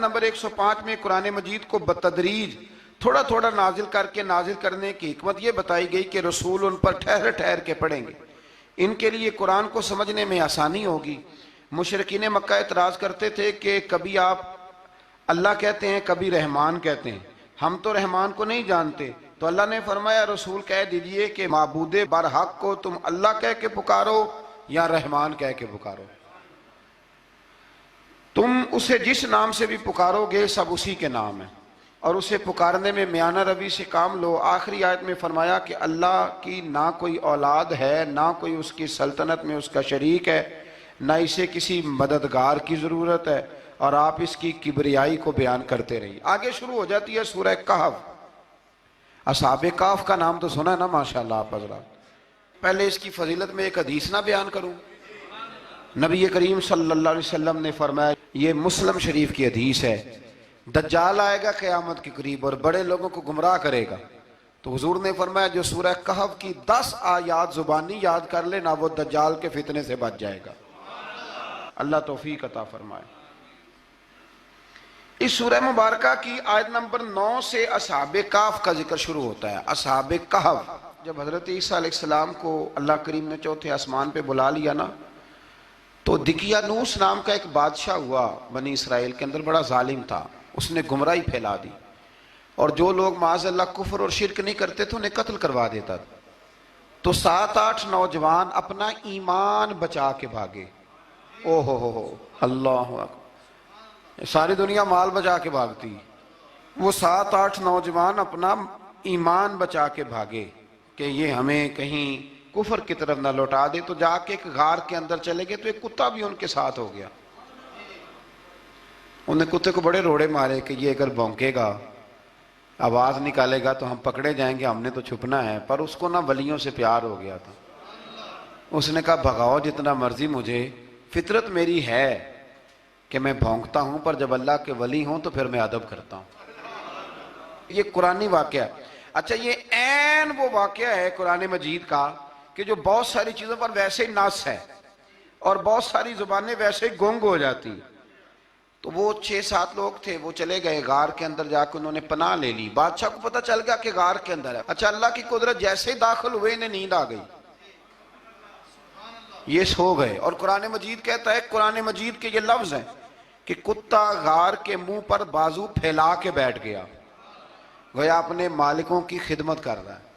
Number 105 میں قرآن مجید کو بتدریج تھوڑا تھوڑا نازل کر کے نازل کرنے کی حکمت یہ بتائی گئی کہ رسول ان پر ٹھہر ٹھہر کے پڑھیں گے، ان کے لیے قرآن کو سمجھنے میں آسانی ہوگی۔ مشرکین مکہ اعتراض کرتے تھے کہ کبھی آپ اللہ کہتے ہیں کبھی رحمان کہتے ہیں، ہم تو رحمان کو نہیں جانتے، تو اللہ نے فرمایا رسول کہہ دیجئے کہ معبود برحق کو تم اللہ کہہ کے پکارو یا رحمان کہہ کے پکارو، تم اسے جس نام سے بھی پکارو گے سب اسی کے نام ہے، اور اسے پکارنے میں میانہ روی سے کام لو۔ آخری آیت میں فرمایا کہ اللہ کی نہ کوئی اولاد ہے، نہ کوئی اس کی سلطنت میں اس کا شریک ہے، نہ اسے کسی مددگار کی ضرورت ہے، اور آپ اس کی کبریائی کو بیان کرتے رہیے۔ آگے شروع ہو جاتی ہے سورہ کہف۔ اصحاب کہف کا نام تو سنا ہے نا ماشاءاللہ آپ حضرات۔ پہلے اس کی فضیلت میں ایک حدیث نہ بیان کروں؟ نبی کریم صلی اللہ علیہ وسلم نے فرمایا، یہ مسلم شریف کی حدیث ہے، دجال آئے گا قیامت کے قریب اور بڑے لوگوں کو گمراہ کرے گا، تو حضور نے فرمایا جو سورہ کہف کی 10 آیات زبانی یاد کر لے نا وہ دجال کے فتنے سے بچ جائے گا۔ اللہ توفیق عطا فرمائے۔ اس سورہ مبارکہ کی آیت نمبر 9 سے اصحاب کہف کا ذکر شروع ہوتا ہے۔ اصحاب کہف، جب حضرت عیسیٰ علیہ السلام کو اللہ کریم نے چوتھے آسمان پہ بلا لیا نا، تو دقیانوس نام کا ایک بادشاہ ہوا بنی اسرائیل کے اندر، بڑا ظالم تھا، اس نے گمراہی پھیلا دی، اور جو لوگ معاذ اللہ کفر اور شرک نہیں کرتے تھے انہیں قتل کروا دیتا تھا۔ تو 7-8 نوجوان اپنا ایمان بچا کے بھاگے۔ او ہو اللہ اکبر، ساری دنیا مال بچا کے بھاگتی، وہ 7-8 نوجوان اپنا ایمان بچا کے بھاگے کہ یہ ہمیں کہیں کفر کی طرف نہ لوٹا دے، تو جا کے ایک غار کے اندر چلے گئے، تو ایک کتا بھی ان کے ساتھ ہو گیا۔ انہیں کتے کو بڑے روڑے مارے کہ یہ اگر بھونکے گا، آواز نکالے گا تو ہم پکڑے جائیں گے، ہم نے تو چھپنا ہے، پر اس کو نہ ولیوں سے پیار ہو گیا تھا۔ اس نے کہا بھگاؤ جتنا مرضی مجھے، فطرت میری ہے کہ میں بھونکتا ہوں، پر جب اللہ کے ولی ہوں تو پھر میں ادب کرتا ہوں۔ یہ قرآنی واقعہ ہے۔ اچھا، یہ عین وہ واقعہ ہے قرآن مجید کا کہ جو بہت ساری چیزوں پر ویسے ہی نص ہے اور بہت ساری زبانیں ویسے ہی گنگ ہو جاتی۔ تو وہ 6-7 لوگ تھے، وہ چلے گئے غار کے اندر، جا کے انہوں نے پناہ لے لی۔ بادشاہ کو پتہ چل گیا کہ غار کے اندر ہے۔ اچھا، اللہ کی قدرت، جیسے ہی داخل ہوئے انہیں نیند آ گئی، یہ سو گئے۔ اور قرآن مجید کہتا ہے، قرآن مجید کے یہ لفظ ہیں کہ کتا غار کے منہ پر بازو پھیلا کے بیٹھ گیا، گویا اپنے مالکوں کی خدمت کر رہا ہے۔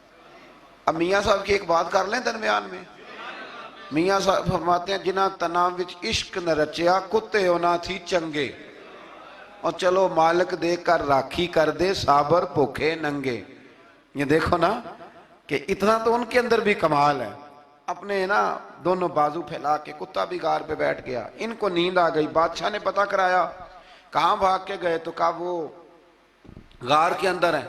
اب میاں صاحب کی ایک بات کر لیں درمیان میں۔ میاں صاحب فرماتے ہیں، جنہ تنام وچ عشق نہ رچیا، کتے ہونا تھی چنگے، اور چلو مالک دے کر راکھی کر دے، صابر بھوکے ننگے۔ یہ دیکھو نا کہ اتنا تو ان کے اندر بھی کمال ہے، اپنے نا دونوں بازو پھیلا کے، کتا بھی غار پہ بیٹھ گیا۔ ان کو نیند آ گئی، بادشاہ نے پتہ کرایا، کہاں بھاگ کے گئے؟ تو کہا وہ غار کے اندر ہیں۔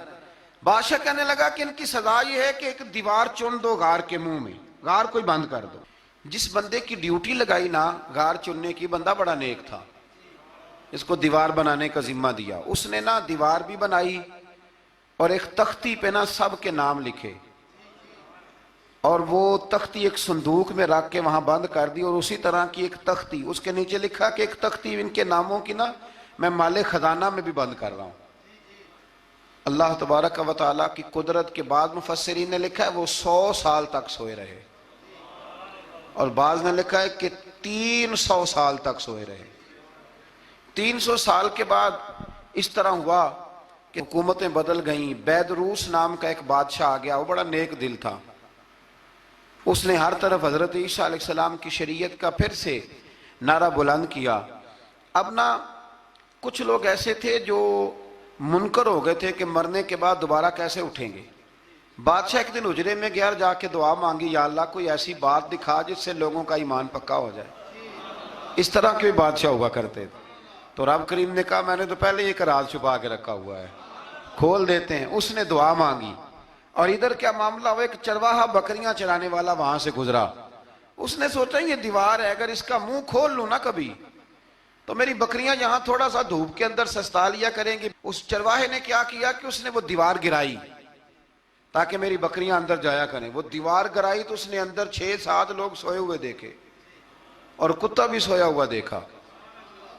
بادشاہ کہنے لگا کہ ان کی سزا یہ ہے کہ ایک دیوار چن دو غار کے منہ میں، غار کوئی بند کر دو۔ جس بندے کی ڈیوٹی لگائی نا غار چننے کی، بندہ بڑا نیک تھا، اس کو دیوار بنانے کا ذمہ دیا، اس نے نا دیوار بھی بنائی اور ایک تختی پہ نا سب کے نام لکھے، اور وہ تختی ایک صندوق میں رکھ کے وہاں بند کر دی، اور اسی طرح کی ایک تختی اس کے نیچے لکھا کہ ایک تختی ان کے ناموں کی نا میں مال خزانہ میں بھی بند کر رہا ہوں۔ اللہ تبارک و تعالیٰ کی قدرت کے بعد مفسرین نے لکھا ہے وہ 100 سال تک سوئے رہے، اور بعض نے لکھا ہے کہ 300 سال تک سوئے رہے۔ 300 سال کے بعد اس طرح ہوا کہ حکومتیں بدل گئیں۔ بیدروس نام کا ایک بادشاہ آ گیا، وہ بڑا نیک دل تھا، اس نے ہر طرف حضرت عیسیٰ علیہ السلام کی شریعت کا پھر سے نعرہ بلند کیا۔ اب نا کچھ لوگ ایسے تھے جو منکر ہو گئے تھے کہ مرنے کے بعد دوبارہ کیسے اٹھیں گے۔ بادشاہ ایک دن حجرے میں گیا، جا کے دعا مانگی، یا اللہ کوئی ایسی بات دکھا جس سے لوگوں کا ایمان پکا ہو جائے۔ اس طرح کے بادشاہ ہوا کرتے تھے۔ تو رب کریم نے کہا میں نے تو پہلے ایک راز چھپا کے رکھا ہوا ہے، کھول دیتے ہیں۔ اس نے دعا مانگی، اور ادھر کیا معاملہ ہوا، ایک چرواہا بکریاں چرانے والا وہاں سے گزرا، اس نے سوچا یہ دیوار ہے، اگر اس کا منہ کھول لوں نا کبھی تو میری بکریاں یہاں تھوڑا سا دھوپ کے اندر سستا لیا کریں گی۔ اس چرواہے نے کیا کیا کہ اس نے وہ دیوار گرائی تاکہ میری بکریاں اندر جایا کریں۔ وہ دیوار گرائی تو اس نے اندر 6-7 لوگ سوئے ہوئے دیکھے، اور کتا بھی سویا ہوا دیکھا۔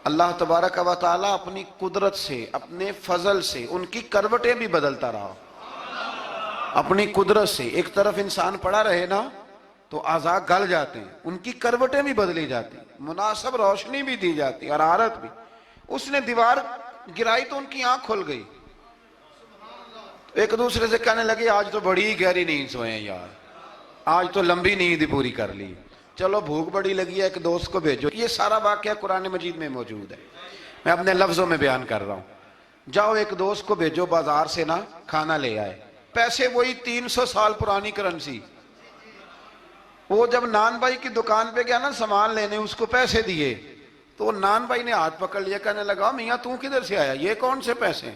اللہ تبارک و تعالیٰ اپنی قدرت سے، اپنے فضل سے ان کی کروٹیں بھی بدلتا رہا، اپنی قدرت سے۔ ایک طرف انسان پڑا رہے نا تو اعضاء گل جاتے ہیں، ان کی کروٹیں بھی بدلی جاتی، مناسب روشنی بھی دی جاتی، حرارت بھی۔ اس نے دیوار گرائی تو ان کی آنکھ کھل گئی، ایک دوسرے سے کہنے لگے آج تو بڑی گہری نیند سوئے ہیں یار، آج تو لمبی نیند پوری کر لی، چلو بھوک بڑی لگی ہے ایک دوست کو بھیجو۔ یہ سارا واقعہ قرآن مجید میں موجود ہے، میں اپنے لفظوں میں بیان کر رہا ہوں۔ جاؤ ایک دوست کو بھیجو بازار سے نا کھانا لے آئے، پیسے وہی 300 سال پرانی کرنسی۔ وہ جب نان بھائی کی دکان پہ گیا نا سامان لینے، اس کو پیسے دیے تو نان بھائی نے ہاتھ پکڑ لیا، کہنے لگا میاں تو کدھر سے آیا، یہ کون سے پیسے؟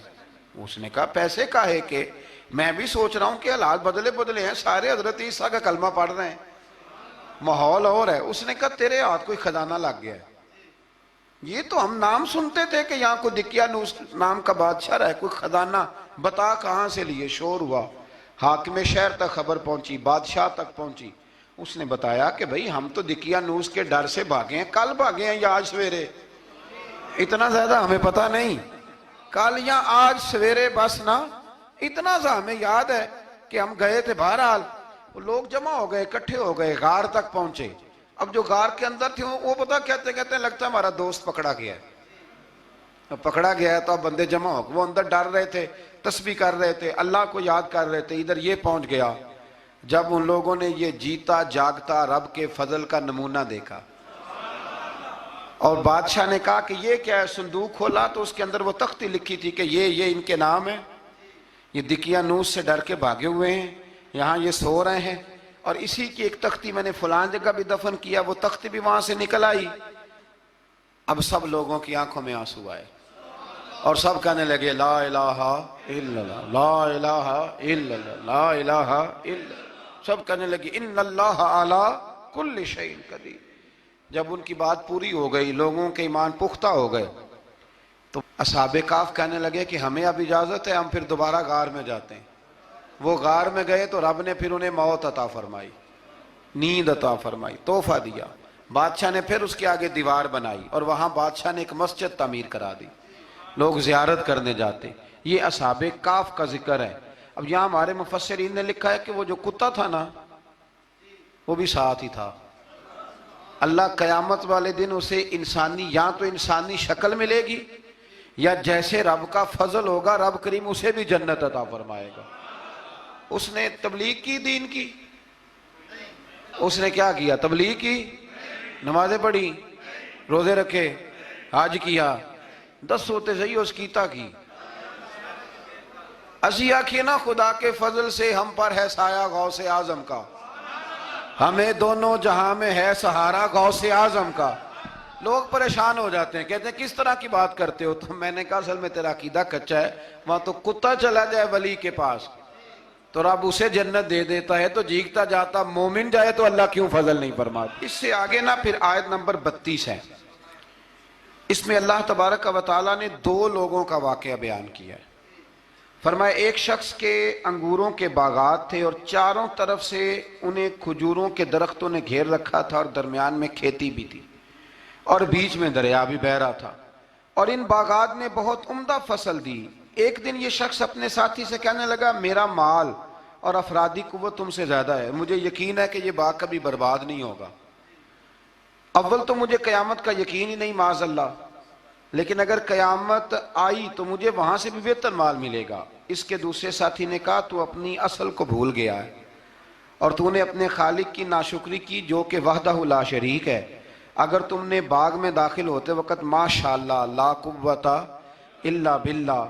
اس نے کہا پیسے کاہے کہ میں بھی سوچ رہا ہوں کہ حالات بدلے ہیں، سارے حضرت عیسیٰ کا کلمہ پڑھ رہے ہیں، ماحول اور ہے۔ اس نے کہا تیرے ہاتھ کوئی خزانہ لگ گیا ہے، یہ تو ہم نام سنتے تھے کہ یہاں کوئی دقیانوس نام کا بادشاہ رہا ہے، کوئی خزانہ، بتا کہاں سے لیے؟ شور ہوا، حاکم شہر تک خبر پہنچی، بادشاہ تک پہنچی۔ اس نے بتایا کہ بھئی ہم تو دقیانوس کے ڈر سے بھاگے ہیں، کل بھاگے ہیں یا آج سویرے، اتنا زیادہ ہمیں پتہ نہیں، کل یا آج سویرے بس نا، اتنا سا ہمیں یاد ہے کہ ہم گئے تھے۔ بہرحال لوگ جمع ہو گئے، اکٹھے ہو گئے، غار تک پہنچے۔ اب جو غار کے اندر تھے وہ پتہ کہتے ہیں لگتا ہے ہمارا دوست پکڑا گیا ہے، پکڑا گیا ہے تو اب بندے جمع ہو گئے، وہ اندر ڈر رہے تھے، تسبیح کر رہے تھے، اللہ کو یاد کر رہے تھے۔ ادھر یہ پہنچ گیا، جب ان لوگوں نے یہ جیتا جاگتا رب کے فضل کا نمونہ دیکھا اور بادشاہ نے کہا کہ یہ کیا ہے، صندوق کھولا تو اس کے اندر وہ تختی لکھی تھی کہ یہ ان کے نام ہے، یہ دقیانوس سے ڈر کے بھاگے ہوئے ہیں، یہاں یہ سو رہے ہیں، اور اسی کی ایک تختی میں نے فلان جگہ بھی دفن کیا، وہ تختی بھی وہاں سے نکل آئی۔ اب سب لوگوں کی آنکھوں میں آنسو آئے اور سب کہنے لگے لا الہ الا اللہ، لا الہ الا اللہ، لا الہ الا اللہ۔ سب کہنے لگے ان اللہ علی کل شیء قدیر۔ جب ان کی بات پوری ہو گئی، لوگوں کے ایمان پختہ ہو گئے، تو اصحاب کہف کہنے لگے کہ ہمیں اب اجازت ہے، ہم پھر دوبارہ غار میں جاتے ہیں۔ وہ غار میں گئے تو رب نے پھر انہیں موت عطا فرمائی، نیند عطا فرمائی، تحفہ دیا۔ بادشاہ نے پھر اس کے آگے دیوار بنائی اور وہاں بادشاہ نے ایک مسجد تعمیر کرا دی، لوگ زیارت کرنے جاتے۔ یہ اصحاب کہف کا ذکر ہے۔ اب یہاں ہمارے مفسرین نے لکھا ہے کہ وہ جو کتا تھا نا وہ بھی ساتھ ہی تھا۔ اللہ قیامت والے دن اسے انسانی، یا تو انسانی شکل ملے گی یا جیسے رب کا فضل ہوگا رب کریم اسے بھی جنت عطا فرمائے گا۔ اس نے تبلیغ کی، دین کی، اس نے کیا کیا؟ تبلیغ کی، نمازیں پڑھی، روزے رکھے، حج کیا، 10 ہوتے صحیح اس کیتا کی۔ اسی آنکھیں نا خدا کے فضل سے ہم پر ہے سایہ غوث اعظم کا، ہمیں دونوں جہاں میں ہے سہارا غوث اعظم کا۔ لوگ پریشان ہو جاتے ہیں، کہتے ہیں کس طرح کی بات کرتے ہو؟ تو میں نے کہا اصل میں تیرا عقیدہ کچا ہے، وہاں تو کتا چلا جائے ولی کے پاس تو رب اسے جنت دے دیتا ہے، تو جیگتا جاتا مومن جائے تو اللہ کیوں فضل نہیں فرماتا؟ اس سے آگے نا پھر آیت نمبر 32 ہے، اس میں اللہ تبارک و تعالیٰ نے 2 لوگوں کا واقعہ بیان کیا ہے۔ فرمایا ایک شخص کے انگوروں کے باغات تھے اور چاروں طرف سے انہیں کھجوروں کے درختوں نے گھیر رکھا تھا اور درمیان میں کھیتی بھی تھی اور بیچ میں دریا بھی بہہ رہا تھا، اور ان باغات نے بہت عمدہ فصل دی۔ ایک دن یہ شخص اپنے ساتھی سے کہنے لگا میرا مال اور افرادی قوت تم سے زیادہ ہے، مجھے یقین ہے کہ یہ باغ کبھی برباد نہیں ہوگا۔ اول تو مجھے قیامت کا یقین ہی نہیں معاذ اللہ، لیکن اگر قیامت آئی تو مجھے وہاں سے بھی بہتر مال ملے گا۔ اس کے دوسرے ساتھی نے کہا تو اپنی اصل کو بھول گیا ہے اور تو نے اپنے خالق کی ناشکری کی جو کہ وحدہ لا شریک ہے۔ اگر تم نے باغ میں داخل ہوتے وقت ماشاءاللہ لا قوت الا باللہ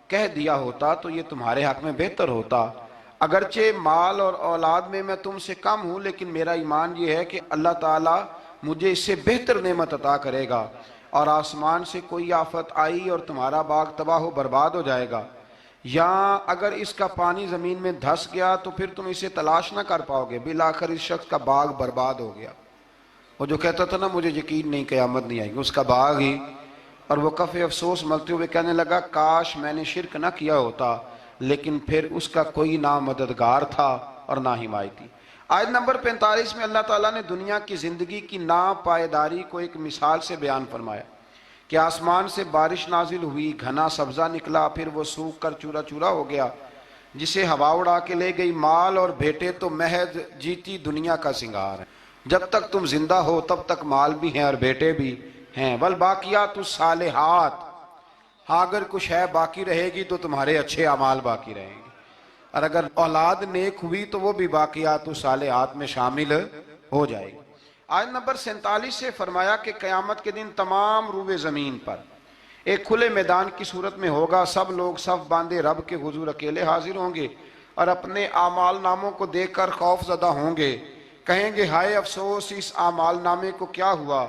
کہہ دیا ہوتا تو یہ تمہارے حق میں بہتر ہوتا۔ اگرچہ مال اور اولاد میں تم سے کم ہوں، لیکن میرا ایمان یہ ہے کہ اللہ تعالیٰ مجھے اس سے بہتر نعمت عطا کرے گا، اور آسمان سے کوئی آفت آئی اور تمہارا باغ تباہ و برباد ہو جائے گا، یا اگر اس کا پانی زمین میں دھس گیا تو پھر تم اسے تلاش نہ کر پاؤ گے۔ بالآخر اس شخص کا باغ برباد ہو گیا۔ وہ جو کہتا تھا نا مجھے یقین نہیں قیامت نہیں آئے گی، اس کا باغ ہی، اور وہ کف افسوس ملتے ہوئے کہنے لگا کاش میں نے شرک نہ کیا ہوتا، لیکن پھر اس کا کوئی نہ مددگار تھا اور نہ حمایتی۔ آیت نمبر 45 میں اللہ تعالیٰ نے دنیا کی زندگی کی ناپائیداری کو ایک مثال سے بیان فرمایا کہ آسمان سے بارش نازل ہوئی، گھنا سبزہ نکلا، پھر وہ سوکھ کر چورا چورا ہو گیا، جسے ہوا اڑا کے لے گئی۔ مال اور بیٹے تو محض جیتی دنیا کا سنگار ہے، جب تک تم زندہ ہو تب تک مال بھی ہیں اور بیٹے بھی ہیں۔ والباقیات الصالحات، اگر کچھ ہے باقی رہے گی تو تمہارے اچھے اعمال باقی رہیں گے، اور اگر اولاد نیک ہوئی تو وہ بھی باقیات الصالحات میں شامل ہو جائے گی۔ آیت نمبر 47 سے فرمایا کہ قیامت کے دن تمام روئے زمین پر ایک کھلے میدان کی صورت میں ہوگا، سب لوگ صف باندھے رب کے حضور اکیلے حاضر ہوں گے اور اپنے اعمال ناموں کو دیکھ کر خوف زدہ ہوں گے، کہیں گے ہائے افسوس اس اعمال نامے کو کیا ہوا،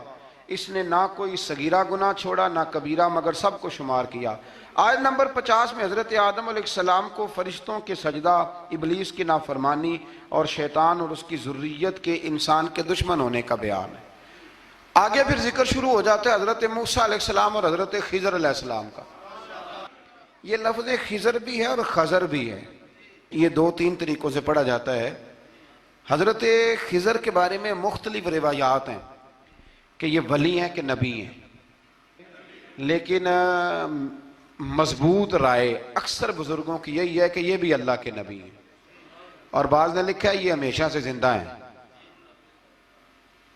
اس نے نہ کوئی صغیرہ گناہ چھوڑا نہ کبیرہ، مگر سب کو شمار کیا۔ آیت نمبر 50 میں حضرت آدم علیہ السلام کو فرشتوں کے سجدہ، ابلیس کی نافرمانی اور شیطان اور اس کی ذریت کے انسان کے دشمن ہونے کا بیان ہے۔ آگے پھر ذکر شروع ہو جاتا ہے حضرت موسیٰ علیہ السلام اور حضرت خضر علیہ السلام کا۔ یہ لفظ خضر بھی ہے اور خضر بھی ہے، یہ دو تین طریقوں سے پڑھا جاتا ہے۔ حضرت خضر کے بارے میں مختلف روایات ہیں کہ یہ ولی ہیں کہ نبی ہیں، لیکن مضبوط رائے اکثر بزرگوں کی یہی ہے کہ یہ بھی اللہ کے نبی ہیں، اور بعض نے لکھا ہے یہ ہمیشہ سے زندہ ہیں۔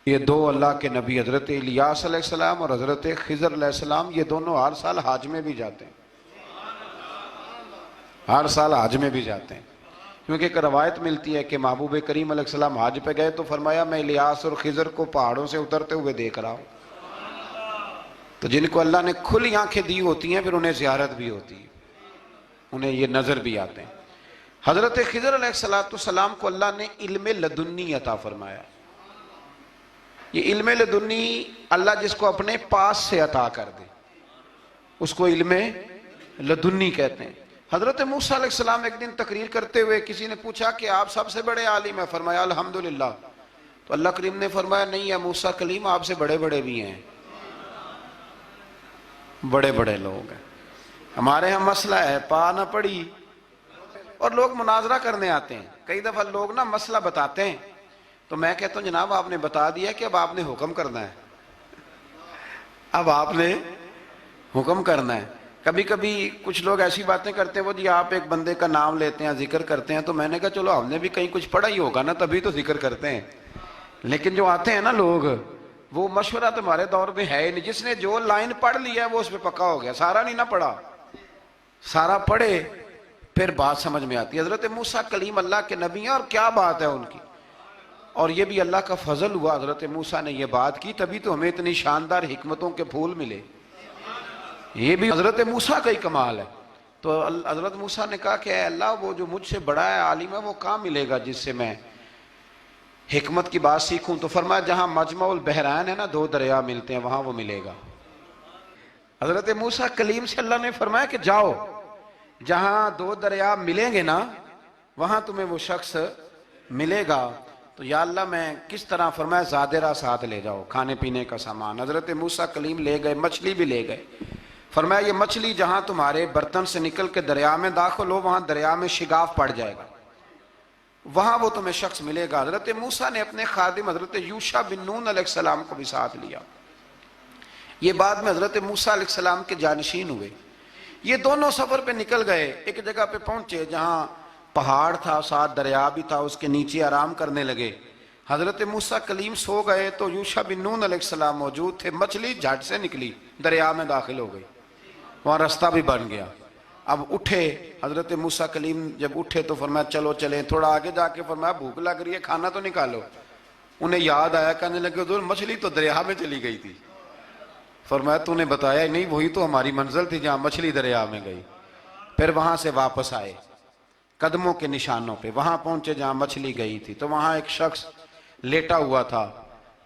یہ دو اللہ کے نبی حضرت الیاس علیہ السلام اور حضرت خضر علیہ السلام، یہ دونوں ہر سال حج میں بھی جاتے ہیں، ہر سال حج میں بھی جاتے ہیں، کیونکہ ایک روایت ملتی ہے کہ محبوب کریم علیہ السلام حج پہ گئے تو فرمایا میں الیاس اور خضر کو پہاڑوں سے اترتے ہوئے دیکھ رہا ہوں۔ تو جن کو اللہ نے کھلی آنکھیں دی ہوتی ہیں پھر انہیں زیارت بھی ہوتی ہے، انہیں یہ نظر بھی آتے ہیں۔ حضرت خضر علیہ السلام کو اللہ نے علم لدنی عطا فرمایا۔ یہ علم لدنی اللہ جس کو اپنے پاس سے عطا کر دے اس کو علم لدنی کہتے ہیں۔ حضرت موسیٰ علیہ السلام ایک دن تقریر کرتے ہوئے کسی نے پوچھا کہ آپ سب سے بڑے عالم ہیں، فرمایا الحمدللہ۔ تو اللہ کریم نے فرمایا نہیں ہے موسیٰ کلیم آپ سے بڑے بڑے بھی ہیں، بڑے بڑے لوگ ہیں۔ ہمارے ہاں مسئلہ ہے پا نہ پڑی اور لوگ مناظرہ کرنے آتے ہیں، کئی دفعہ لوگ نا مسئلہ بتاتے ہیں تو میں کہتا ہوں جناب آپ نے بتا دیا کہ اب آپ نے حکم کرنا ہے، اب آپ نے حکم کرنا ہے۔ کبھی کبھی کچھ لوگ ایسی باتیں کرتے ہیں وہ جی آپ ایک بندے کا نام لیتے ہیں ذکر کرتے ہیں، تو میں نے کہا چلو ہم نے بھی کہیں کچھ پڑھا ہی ہوگا نا تبھی تو ذکر کرتے ہیں، لیکن جو آتے ہیں نا لوگ وہ مشورہ تمہارے دور میں ہے ہی نہیں، جس نے جو لائن پڑھ لیا ہے وہ اس پہ پکا ہو گیا، سارا نہیں نہ پڑھا، سارا پڑھے پھر بات سمجھ میں آتی ہے۔ حضرت موسیٰ کلیم اللہ کے نبی ہیں اور کیا بات ہے ان کی، اور یہ بھی اللہ کا فضل ہوا حضرت موسیٰ نے یہ بات کی تبھی تو ہمیں اتنی شاندار حکمتوں کے پھول ملے، یہ بھی حضرت موسیٰ کا ہی کمال ہے۔ تو حضرت موسیٰ نے کہا کہ اے اللہ وہ جو مجھ سے بڑا ہے عالم ہے وہ کہاں ملے گا جس سے میں حکمت کی بات سیکھوں؟ تو فرمایا جہاں مجمع البحرین ہے نا دو دریا ملتے ہیں وہاں وہ ملے گا۔ حضرت موسیٰ کلیم سے اللہ نے فرمایا کہ جاؤ جہاں دو دریا ملیں گے نا وہاں تمہیں وہ شخص ملے گا۔ تو یا اللہ میں کس طرح؟ فرمایا زادرہ ساتھ لے جاؤ کھانے پینے کا سامان۔ حضرت موسیٰ کلیم لے گئے، مچھلی بھی لے گئے۔ فرمایا یہ مچھلی جہاں تمہارے برتن سے نکل کے دریا میں داخل ہو وہاں دریا میں شگاف پڑ جائے گا، وہاں وہ تمہیں شخص ملے گا۔ حضرت موسیٰ نے اپنے خادم حضرت یوشع بن نون علیہ السلام کو بھی ساتھ لیا، یہ بعد میں حضرت موسیٰ علیہ السلام کے جانشین ہوئے۔ یہ دونوں سفر پہ نکل گئے، ایک جگہ پہ پہنچے جہاں پہاڑ تھا ساتھ دریا بھی تھا، اس کے نیچے آرام کرنے لگے۔ حضرت موسیٰ کلیم سو گئے تو یوشع بن نون علیہ السلام موجود تھے، مچھلی جھٹ سے نکلی دریا میں داخل ہو گئی، وہاں راستہ بھی بن گیا۔ اب اٹھے حضرت موسیٰ کلیم جب اٹھے تو فرمایا چلو چلیں، تھوڑا آگے جا کے فرمایا بھوک لگ رہی ہے کھانا تو نکالو۔ انہیں یاد آیا، کہنے لگے حضور مچھلی تو دریا میں چلی گئی تھی۔ فرمایا تو نے بتایا ہی نہیں، وہی تو ہماری منزل تھی جہاں مچھلی دریا میں گئی۔ پھر وہاں سے واپس آئے قدموں کے نشانوں پہ، وہاں پہنچے جہاں مچھلی گئی تھی تو وہاں ایک شخص لیٹا ہوا تھا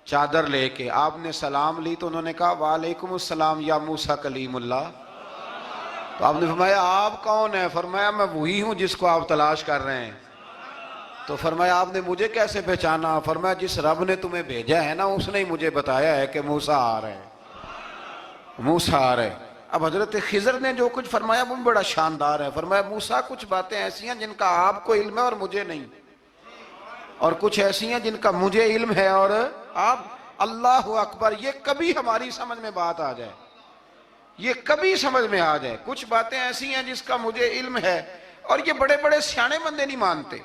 چادر لے کے، آپ نے سلام لی تو انہوں نے کہا وعلیکم السلام یا موسیٰ کلیم اللہ۔ تو آپ نے فرمایا آپ کون ہیں؟ فرمایا میں وہی ہوں جس کو آپ تلاش کر رہے ہیں۔ تو فرمایا آپ نے مجھے کیسے پہچانا؟ فرمایا جس رب نے تمہیں بھیجا ہے نا اس نے ہی مجھے بتایا ہے کہ موسیٰ آ رہے ہیں، موسیٰ آ رہے۔ اب حضرت خضر نے جو کچھ فرمایا وہ بڑا شاندار ہے۔ فرمایا موسیٰ کچھ باتیں ایسی ہیں جن کا آپ کو علم ہے اور مجھے نہیں، اور کچھ ایسی ہیں جن کا مجھے علم ہے اور آپ۔ اللہ اکبر، یہ کبھی ہماری سمجھ میں بات آ جائے یہ کبھی سمجھ میں آ جائے. کچھ باتیں ایسی ہیں جس کا مجھے علم ہے اور یہ بڑے بڑے سیانے بندے نہیں مانتے.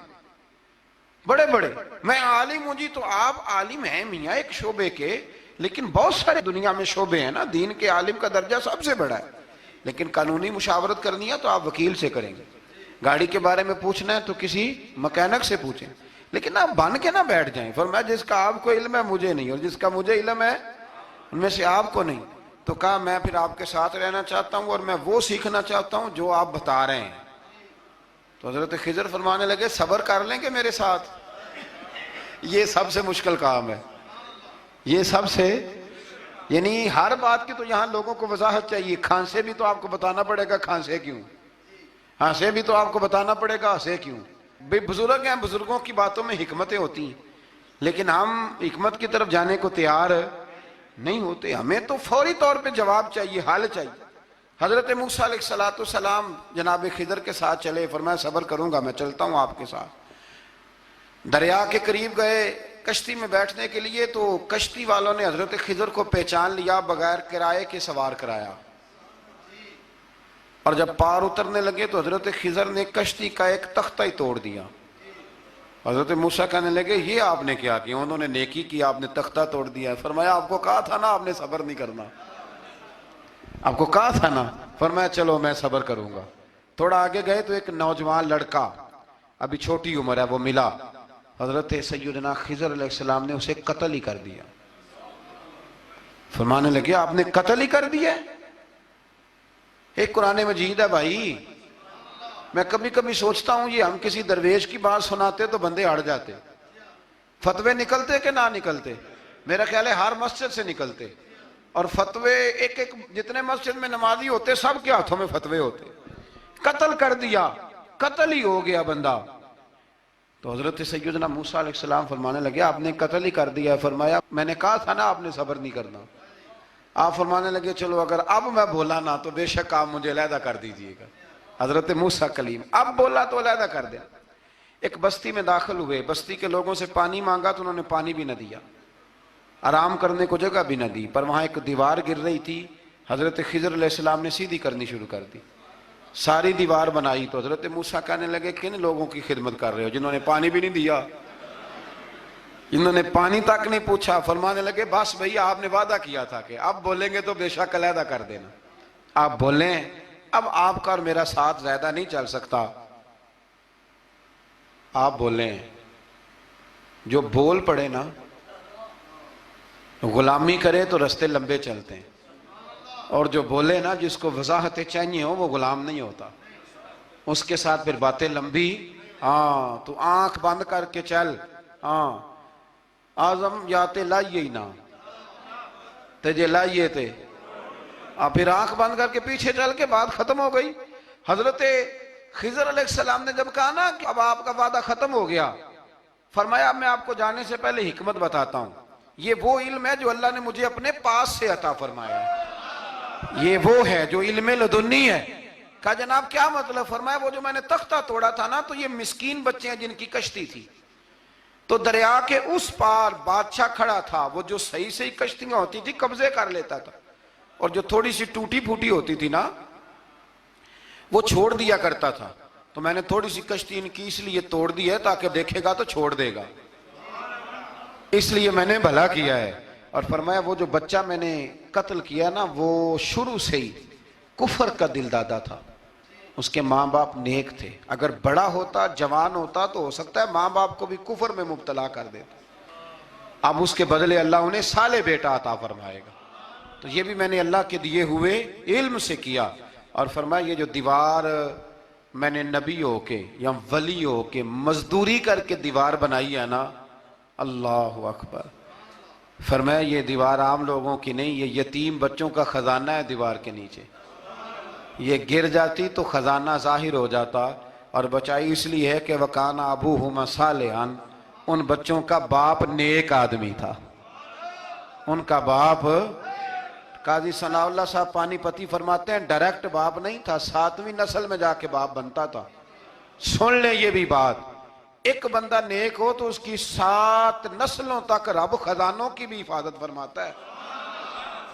بڑے بڑے میں عالم ہوں جی، تو آپ عالم ہیں میاں ایک شعبے کے، لیکن بہت سارے دنیا میں شعبے ہیں نا. دین کے عالم کا درجہ سب سے بڑا ہے، لیکن قانونی مشاورت کرنی ہے تو آپ وکیل سے کریں گے. گاڑی کے بارے میں پوچھنا ہے تو کسی مکینک سے پوچھیں، لیکن آپ بن کے نہ بیٹھ جائیں. فرمایا جس کا آپ کو علم ہے مجھے نہیں، اور جس کا مجھے علم ہے ان میں سے آپ کو نہیں. تو کہا میں پھر آپ کے ساتھ رہنا چاہتا ہوں اور میں وہ سیکھنا چاہتا ہوں جو آپ بتا رہے ہیں. تو حضرت خضر فرمانے لگے صبر کر لیں گے میرے ساتھ. یہ سب سے مشکل کام ہے، یہ سب سے، یعنی ہر بات کی تو یہاں لوگوں کو وضاحت چاہیے. کھانسے بھی تو آپ کو بتانا پڑے گا کھانسے کیوں، ہنسے بھی تو آپ کو بتانا پڑے گا ہنسے کیوں. بے بزرگ ہیں، بزرگوں کی باتوں میں حکمتیں ہوتی ہیں، لیکن ہم حکمت کی طرف جانے کو تیار نہیں ہوتے. ہمیں تو فوری طور پہ جواب چاہیے، حل چاہیے. حضرت موسیٰ علیہ السلام جناب خضر کے ساتھ چلے. فرمایا صبر کروں گا، میں چلتا ہوں آپ کے ساتھ. دریا کے قریب گئے کشتی میں بیٹھنے کے لیے، تو کشتی والوں نے حضرت خضر کو پہچان لیا، بغیر کرائے کے سوار کرایا. اور جب پار اترنے لگے تو حضرت خضر نے کشتی کا ایک تختہ ہی توڑ دیا. حضرت موسیٰ کہنے لگے یہ آپ نے کیا کیا؟ انہوں نے نیکی کی، آپ نے تختہ توڑ دیا. فرمایا آپ کو کہا تھا نا آپ نے صبر نہیں کرنا، آپ کو کہا تھا نا. فرمایا چلو میں صبر کروں گا. تھوڑا آگے گئے تو ایک نوجوان لڑکا، ابھی چھوٹی عمر ہے، وہ ملا. حضرت سیدنا خضر علیہ السلام نے اسے قتل ہی کر دیا. فرمانے لگے آپ نے قتل ہی کر دیا؟ ایک قرآن مجید ہے بھائی. میں کبھی کبھی سوچتا ہوں یہ ہم کسی درویش کی بات سناتے تو بندے اڑ جاتے. فتوے نکلتے کہ نہ نکلتے؟ میرا خیال ہے ہر مسجد سے نکلتے. اور فتوے ایک ایک جتنے مسجد میں نمازی ہوتے سب کے ہاتھوں میں فتوے ہوتے. قتل کر دیا، قتل ہی ہو گیا بندہ. تو حضرت سیدنا موسیٰ علیہ السلام فرمانے لگے آپ نے قتل ہی کر دیا. فرمایا میں نے کہا تھا نا آپ نے صبر نہیں کرنا. آپ فرمانے لگے چلو اگر اب میں بولا نا تو بے شک آپ مجھے علیحدہ کر دیجئے گا. حضرت موسیٰ کلیم اب بولا تو علیحدہ کر دیا. ایک بستی میں داخل ہوئے، بستی کے لوگوں سے پانی مانگا تو انہوں نے پانی بھی نہ دیا، آرام کرنے کو جگہ بھی نہ دی. پر وہاں ایک دیوار گر رہی تھی، حضرت خضر علیہ السلام نے سیدھی کرنی شروع کر دی. ساری دیوار بنائی. تو حضرت موسیٰ کہنے لگے کن لوگوں کی خدمت کر رہے ہو جنہوں نے پانی بھی نہیں دیا، انہوں نے پانی تک نہیں پوچھا. فرمانے لگے بس بھئی آپ نے وعدہ کیا تھا کہ اب بولیں گے تو بے شک علیحدہ کر دینا. آپ بولیں اب آپ کا اور میرا ساتھ زیادہ نہیں چل سکتا. آپ بولیں. جو بول پڑے نا، غلامی کرے تو رستے لمبے چلتے ہیں، اور جو بولے نا جس کو وضاحتیں چاہیے ہو وہ غلام نہیں ہوتا، اس کے ساتھ پھر باتیں لمبی. ہاں تو آنکھ بند کر کے چل. ہاں آزم یاتے لائیے ہی نہ تجھے لائیے تھے. پھر آنکھ بند کر کے پیچھے چل کے بات ختم ہو گئی. حضرت خضر علیہ السلام نے جب کہا نا کہ اب آپ کا وعدہ ختم ہو گیا، فرمایا اب میں آپ کو جانے سے پہلے حکمت بتاتا ہوں. یہ وہ علم ہے جو اللہ نے مجھے اپنے پاس سے عطا فرمایا ہے، یہ وہ ہے جو علم لدنی ہے. کہا جناب کیا مطلب؟ فرمایا وہ جو میں نے تختہ توڑا تھا نا، تو یہ مسکین بچے ہیں جن کی کشتی تھی، تو دریا کے اس پار بادشاہ کھڑا تھا. وہ جو صحیح صحیح کشتیاں ہوتی تھی قبضے کر لیتا تھا، اور جو تھوڑی سی ٹوٹی پھوٹی ہوتی تھی نا وہ چھوڑ دیا کرتا تھا. تو میں نے تھوڑی سی کشتی ان کی اس لیے توڑ دی ہے تاکہ دیکھے گا تو چھوڑ دے گا، اس لیے میں نے بھلا کیا ہے. اور فرمایا وہ جو بچہ میں نے قتل کیا نا وہ شروع سے ہی کفر کا دل دادا تھا. اس کے ماں باپ نیک تھے، اگر بڑا ہوتا جوان ہوتا تو ہو سکتا ہے ماں باپ کو بھی کفر میں مبتلا کر دیتا. اب اس کے بدلے اللہ انہیں صالح بیٹا عطا فرمائے گا. تو یہ بھی میں نے اللہ کے دیے ہوئے علم سے کیا. اور فرمایا یہ جو دیوار میں نے نبی ہو کے یا ولی ہو کے مزدوری کر کے دیوار بنائی ہے نا، اللہ اکبر. فرمایا یہ دیوار عام لوگوں کی نہیں، یہ یتیم بچوں کا خزانہ ہے دیوار کے نیچے. یہ گر جاتی تو خزانہ ظاہر ہو جاتا. اور بچائی اس لیے ہے کہ وَكَانَ أَبُوهُمَا صَالِحًا، ان بچوں کا باپ نیک آدمی تھا. ان کا باپ، قاضی ثناء اللہ صاحب پانی پتی فرماتے ہیں ڈائریکٹ باپ نہیں تھا، 7ویں نسل میں جا کے باپ بنتا تھا. سن لیں یہ بھی بات، ایک بندہ نیک ہو تو اس کی 7 نسلوں تک رب خزانوں کی بھی حفاظت فرماتا ہے.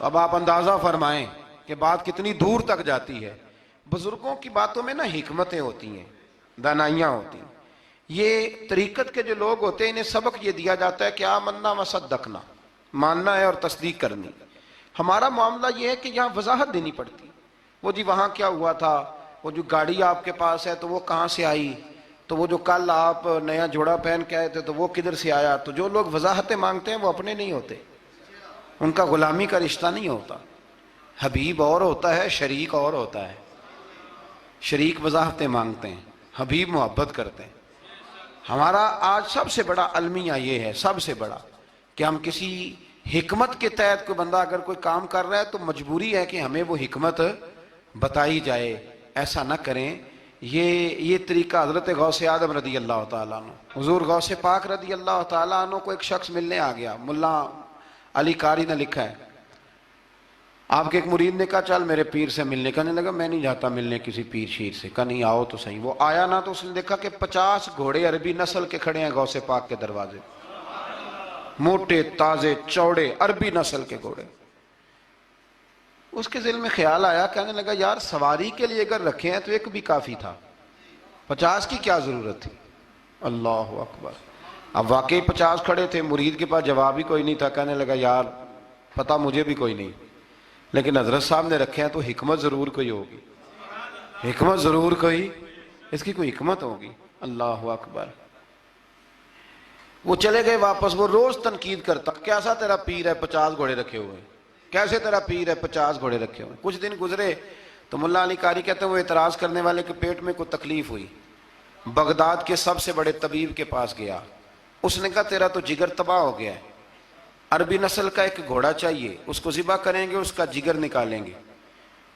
اب آپ اندازہ فرمائیں کہ بات کتنی دور تک جاتی ہے. بزرگوں کی باتوں میں نا حکمتیں ہوتی ہیں، دانائیاں ہوتی ہیں. یہ طریقت کے جو لوگ ہوتے ہیں انہیں سبق یہ دیا جاتا ہے کہ آمنا و صدقنا، ماننا ہے اور تصدیق کرنی. ہمارا معاملہ یہ ہے کہ یہاں وضاحت دینی پڑتی. وہ جی وہاں کیا ہوا تھا، وہ جو گاڑی آپ کے پاس ہے تو وہ کہاں سے آئی، تو وہ جو کل آپ نیا جوڑا پہن کے آئے تھے تو وہ کدھر سے آیا. تو جو لوگ وضاحتیں مانگتے ہیں وہ اپنے نہیں ہوتے، ان کا غلامی کا رشتہ نہیں ہوتا. حبیب اور ہوتا ہے، شریک اور ہوتا ہے. شریک وضاحتیں مانگتے ہیں، حبیب محبت کرتے ہیں. ہمارا آج سب سے بڑا المیہ یہ ہے، سب سے بڑا، کہ ہم کسی حکمت کے تحت کوئی بندہ اگر کوئی کام کر رہا ہے تو مجبوری ہے کہ ہمیں وہ حکمت بتائی جائے. ایسا نہ کریں. یہ طریقہ حضرت غوث اعظم رضی اللہ تعالیٰ عنہ، حضور غوث پاک رضی اللہ تعالیٰ عنہ کو ایک شخص ملنے آ گیا. ملا علی قاری نے لکھا ہے، آپ کے ایک مرید نے کہا چل میرے پیر سے ملنے. کہنے لگا میں نہیں جاتا ملنے کسی پیر شیر سے. کہا نہیں آؤ تو صحیح. وہ آیا نا تو اس نے دیکھا کہ 50 گھوڑے عربی نسل کے کھڑے ہیں غوث پاک کے دروازے، موٹے تازے چوڑے عربی نسل کے گھوڑے. اس کے دل میں خیال آیا، کہنے لگا یار سواری کے لیے اگر رکھے ہیں تو ایک بھی کافی تھا، 50 کی کیا ضرورت تھی. اللہ اکبر. اب واقعی 50 کھڑے تھے، مرید کے پاس جواب ہی کوئی نہیں تھا. کہنے لگا یار پتہ مجھے بھی کوئی نہیں، لیکن حضرت صاحب نے رکھے ہیں تو حکمت ضرور کوئی ہوگی، حکمت ضرور کوئی، اس کی کوئی حکمت ہوگی. اللہ اکبر. وہ چلے گئے واپس. وہ روز تنقید کرتا، کیسا تیرا پیر ہے 50 گھوڑے رکھے ہوئے، کیسے تیرا پیر ہے 50 گھوڑے رکھے ہوئے. کچھ دن گزرے تو ملا علی قاری کہتے ہیں وہ اعتراض کرنے والے کے پیٹ میں کوئی تکلیف ہوئی، بغداد کے سب سے بڑے طبیب کے پاس گیا. اس نے کہا تیرا تو جگر تباہ ہو گیا ہے، عربی نسل کا ایک گھوڑا چاہیے، اس کو ذبح کریں گے، اس کا جگر نکالیں گے،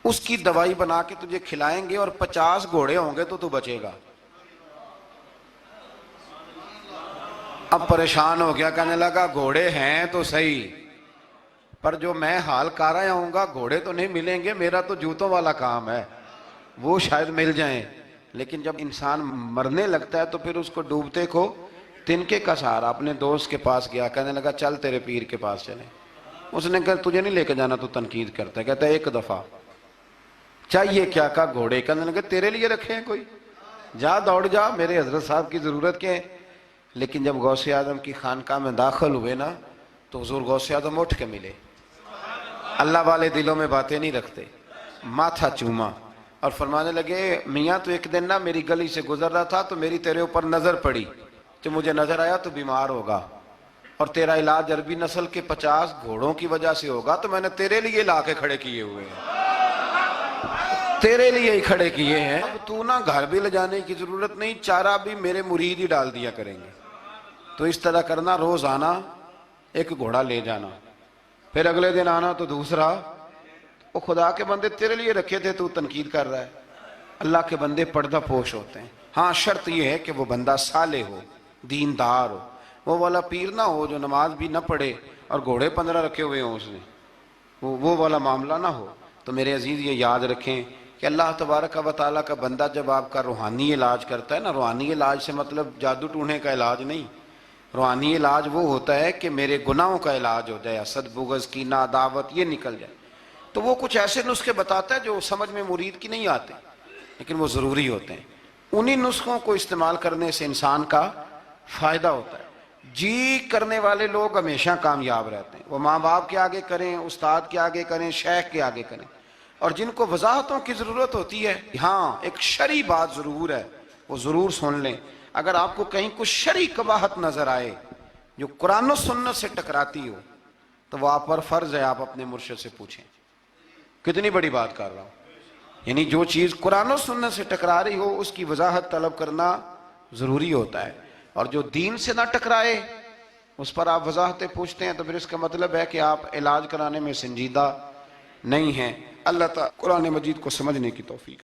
اس کی دوائی بنا کے تجھے کھلائیں گے، اور 50 گھوڑے ہوں گے تو بچے گا. اب پریشان ہو گیا، کہنے لگا گھوڑے ہیں تو صحیح، پر جو میں حال کر رہا ہوں گا گھوڑے تو نہیں ملیں گے، میرا تو جوتوں والا کام ہے، وہ شاید مل جائیں. لیکن جب انسان مرنے لگتا ہے تو پھر اس کو ڈوبتے کو تنکے کا سہارا. اپنے دوست کے پاس گیا، کہنے لگا چل تیرے پیر کے پاس چلیں. اس نے کہا تجھے نہیں لے کے جانا، تو تنقید کرتا ہے. کہتا ہے ایک دفعہ چاہیے کیا؟ کہا گھوڑے. کہنے لگا تیرے لیے رکھے ہیں کوئی، جا دوڑ جا، میرے حضرت صاحب کی ضرورت کیا ہے. لیکن جب غوث اعظم کی خانقاہ میں داخل ہوئے نا تو حضور غوث اعظم اٹھ کے ملے. اللہ والے دلوں میں باتیں نہیں رکھتے. ماتھا چوما اور فرمانے لگے میاں تو ایک دن نا میری گلی سے گزر رہا تھا تو میری تیرے اوپر نظر پڑی، جو مجھے نظر آیا تو بیمار ہوگا اور تیرا علاج عربی نسل کے 50 گھوڑوں کی وجہ سے ہوگا، تو میں نے تیرے لیے لا کے کھڑے کیے ہوئے ہیں، تیرے لیے ہی کھڑے کیے ہیں. اب تو نا گھر بھی لے جانے کی ضرورت نہیں، چارہ بھی میرے مرید ہی ڈال دیا کریں گے. تو اس طرح کرنا، روز آنا ایک گھوڑا لے جانا، پھر اگلے دن آنا تو دوسرا. وہ خدا کے بندے تیرے لیے رکھے تھے، تو تنقید کر رہا ہے. اللہ کے بندے پردہ پوش ہوتے ہیں. ہاں شرط یہ ہے کہ وہ بندہ صالح ہو، دیندار ہو، وہ والا پیر نہ ہو جو نماز بھی نہ پڑھے اور گھوڑے 15 رکھے ہوئے ہوں اس نے، وہ والا معاملہ نہ ہو. تو میرے عزیز یہ یاد رکھیں کہ اللہ تبارک و تعالیٰ کا بندہ جب آپ کا روحانی علاج کرتا ہے نا، روحانی علاج سے مطلب جادو ٹونے کا علاج نہیں، روحانی علاج وہ ہوتا ہے کہ میرے گناہوں کا علاج ہو جائے، حسد بغض کینہ عداوت یہ نکل جائے. تو وہ کچھ ایسے نسخے بتاتا ہے جو سمجھ میں مرید کی نہیں آتے لیکن وہ ضروری ہوتے ہیں. انہی نسخوں کو استعمال کرنے سے انسان کا فائدہ ہوتا ہے. جی کرنے والے لوگ ہمیشہ کامیاب رہتے ہیں. وہ ماں باپ کے آگے کریں، استاد کے آگے کریں، شیخ کے آگے کریں. اور جن کو وضاحتوں کی ضرورت ہوتی ہے، ہاں ایک شرعی بات ضرور ہے، وہ ضرور سن لیں. اگر آپ کو کہیں کچھ شرعی قباحت نظر آئے جو قرآن و سنت سے ٹکراتی ہو تو وہ آپ پر فرض ہے آپ اپنے مرشد سے پوچھیں. کتنی بڑی بات کر رہا ہوں، یعنی جو چیز قرآن و سنت سے ٹکرا رہی ہو اس کی وضاحت طلب کرنا ضروری ہوتا ہے. اور جو دین سے نہ ٹکرائے اس پر آپ وضاحتیں پوچھتے ہیں تو پھر اس کا مطلب ہے کہ آپ علاج کرانے میں سنجیدہ نہیں ہیں. اللہ تعالیٰ قرآن مجید کو سمجھنے کی توفیق